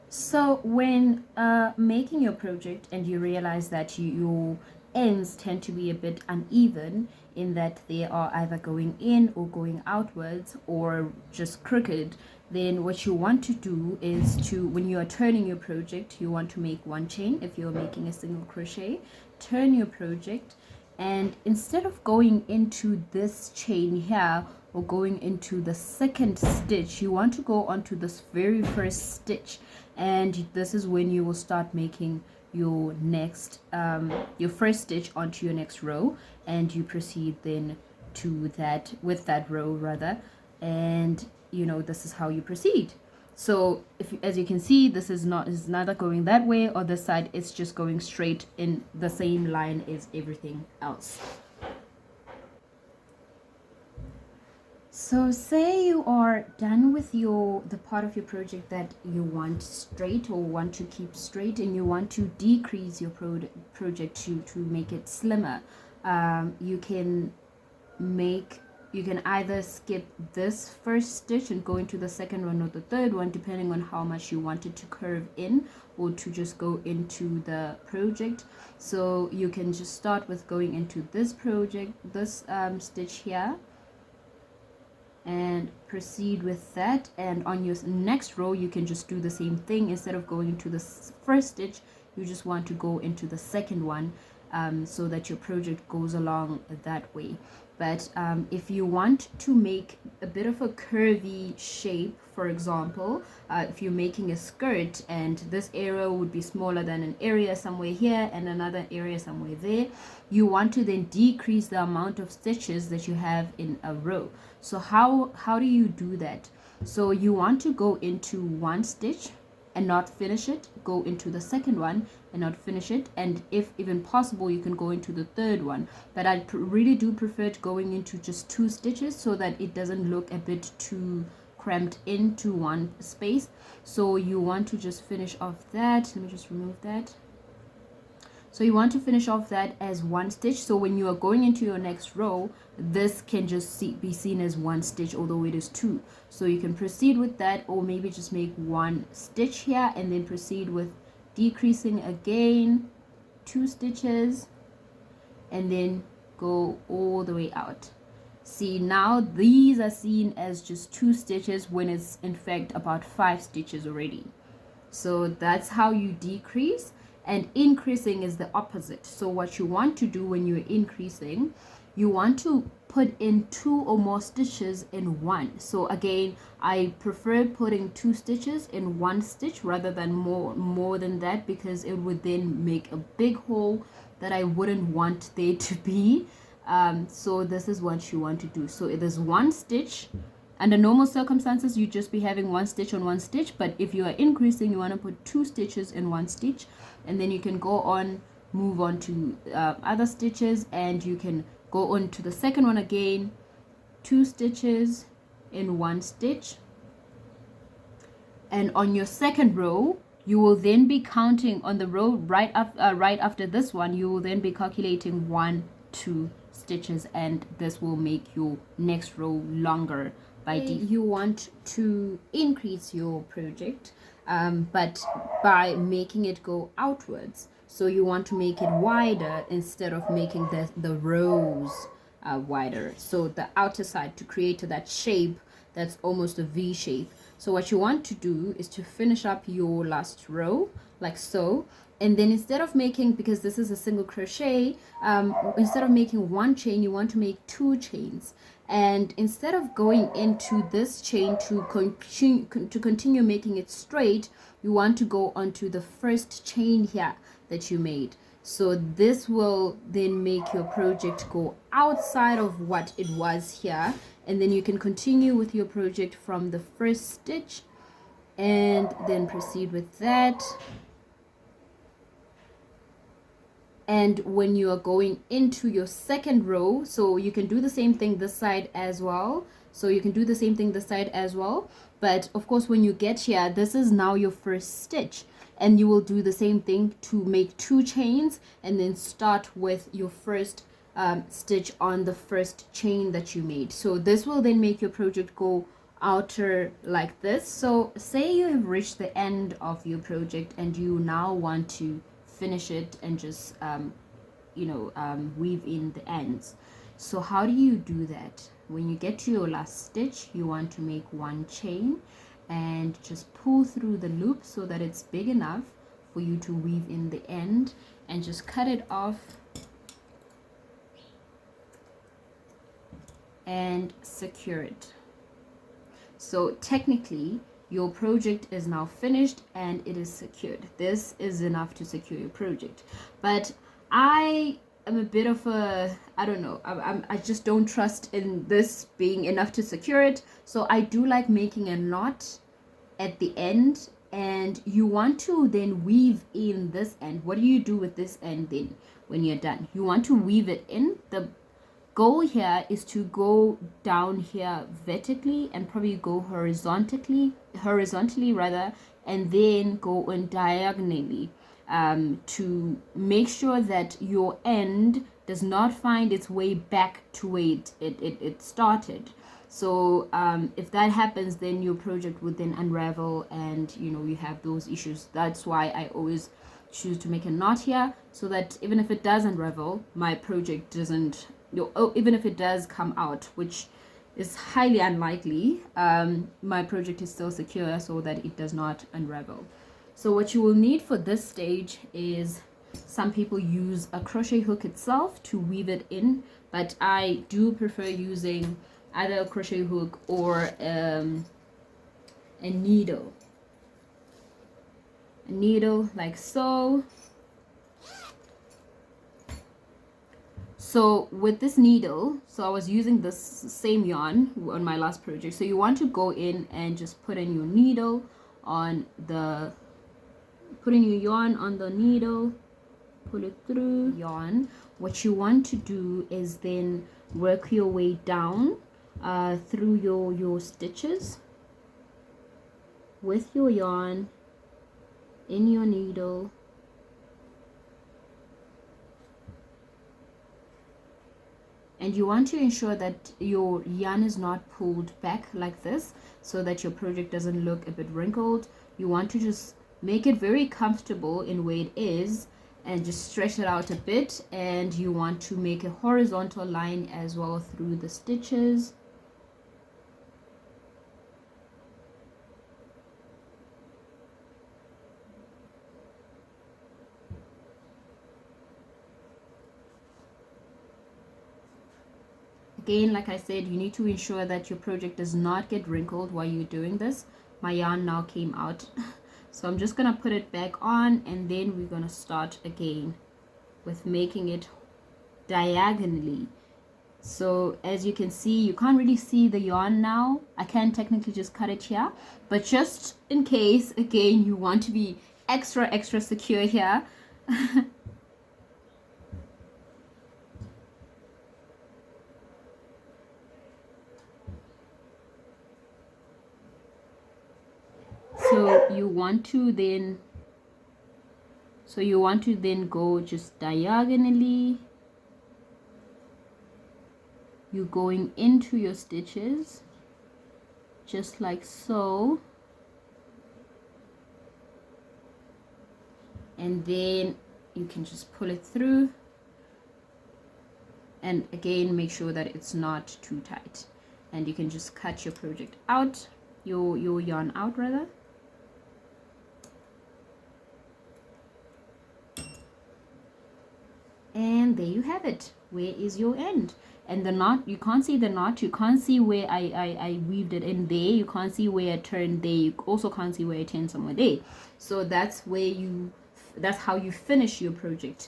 So when making your project and you realize that your ends tend to be a bit uneven in that they are either going in or going outwards or just crooked, then what you want to do is to, when you are turning your project, you want to make one chain. If you're making a single crochet, turn your project, and instead of going into this chain here or going into the second stitch, you want to go onto this very first stitch, and this is when you will start making your next your first stitch onto your next row, and you proceed then to that with that row rather, and this is how you proceed. So if, as you can see, this is neither going that way or this side, it's just going straight in the same line as everything else. So say you are done with the part of your project that you want straight or want to keep straight, and you want to decrease your project to make it slimmer. You can either skip this first stitch and go into the second one or the third one, depending on how much you want it to curve in, or to just go into the project. So you can just start with going into this stitch here and proceed with that, and on your next row you can just do the same thing. Instead of going into the first stitch, you just want to go into the second one, so that your project goes along that way. But if you want to make a bit of a curvy shape, for example, if you're making a skirt and this area would be smaller than an area somewhere here and another area somewhere there, you want to then decrease the amount of stitches that you have in a row. So how do you do that? So you want to go into one stitch and not finish it, go into the second one and not finish it, and if even possible you can go into the third one. But I really do prefer going into just 2 stitches so that it doesn't look a bit too cramped into one space. So you want to just finish off that. Let me just remove that. So you want to finish off that as 1 stitch. So when you are going into your next row, this can just be seen as 1 stitch, although it is 2. So you can proceed with that, or maybe just make 1 stitch here and then proceed with decreasing again 2 stitches and then go all the way out. See, now these are seen as just 2 stitches when it's in fact about 5 stitches already. So that's how you decrease. And increasing is the opposite. So what you want to do when you're increasing, you want to put in 2 or more stitches in one. So again, I prefer putting 2 stitches in 1 stitch rather than more than that, because it would then make a big hole that I wouldn't want there to be. So this is what you want to do. So it is 1 stitch. Under normal circumstances, you'd just be having 1 stitch on 1 stitch, but if you are increasing, you want to put 2 stitches in 1 stitch, and then you can go on, move on to other stitches, and you can go on to the second one again, 2 stitches in 1 stitch, and on your second row, you will then be counting on the row right after this one. You will then be calculating 1, 2 stitches, and this will make your next row longer. You want to increase your project, but by making it go outwards. So you want to make it wider instead of making the rows wider. So the outer side, to create that shape that's almost a V shape. So what you want to do is to finish up your last row like so, and then instead of making, because this is a single crochet, instead of making 1 chain, you want to make 2 chains. And instead of going into this chain to continue making it straight, you want to go onto the first chain here that you made. So this will then make your project go outside of what it was here, and then you can continue with your project from the first stitch and then proceed with that. And when you are going into your second row, so you can do the same thing this side as well. But of course, when you get here, this is now your first stitch, and you will do the same thing to make 2 chains and then start with your first stitch on the first chain that you made. So this will then make your project go outer like this. So say you have reached the end of your project and you now want to finish it and just weave in the ends. So how do you do that? When you get to your last stitch, you want to make one chain and just pull through the loop so that it's big enough for you to weave in the end, and just cut it off and secure it. So technically your project is now finished and it is secured. This is enough to secure your project. But I am a bit of a, I don't know, I just don't trust in this being enough to secure it. So I do like making a knot at the end, and you want to then weave in this end. What do you do with this end then when you're done? You want to weave it in. The goal here is to go down here vertically and probably go horizontally rather, and then go on diagonally, to make sure that your end does not find its way back to where it started. So if that happens, then your project would then unravel, and you have those issues. That's why I always choose to make a knot here, so that even if it does unravel, my project doesn't, even if it does come out, which is highly unlikely, my project is still secure so that it does not unravel. So what you will need for this stage is, some people use a crochet hook itself to weave it in, but I do prefer using either a crochet hook or a needle like so. So with this needle, so I was using this same yarn on my last project. So you want to go in and just put in your needle on the, putting your yarn on the needle, pull it through yarn. What you want to do is then work your way down through your stitches with your yarn in your needle, and you want to ensure that your yarn is not pulled back like this, so that your project doesn't look a bit wrinkled. You want to just make it very comfortable in where it is and just stretch it out a bit, and you want to make a horizontal line as well through the stitches. Again, like I said, you need to ensure that your project does not get wrinkled while you're doing this. My yarn now came out. So I'm just going to put it back on, and then we're going to start again with making it diagonally. So as you can see, you can't really see the yarn now. I can technically just cut it here, but just in case, again, you want to be extra secure here. So you want to then go just diagonally. You're going into your stitches just like so, and then you can just pull it through, and again make sure that it's not too tight, and you can just cut your project out, your yarn out rather. And there you have it. Where is your end? And the knot, you can't see the knot, you can't see where I weaved it in there, you can't see where I turned there, you also can't see where I turned somewhere there. So that's how you finish your project.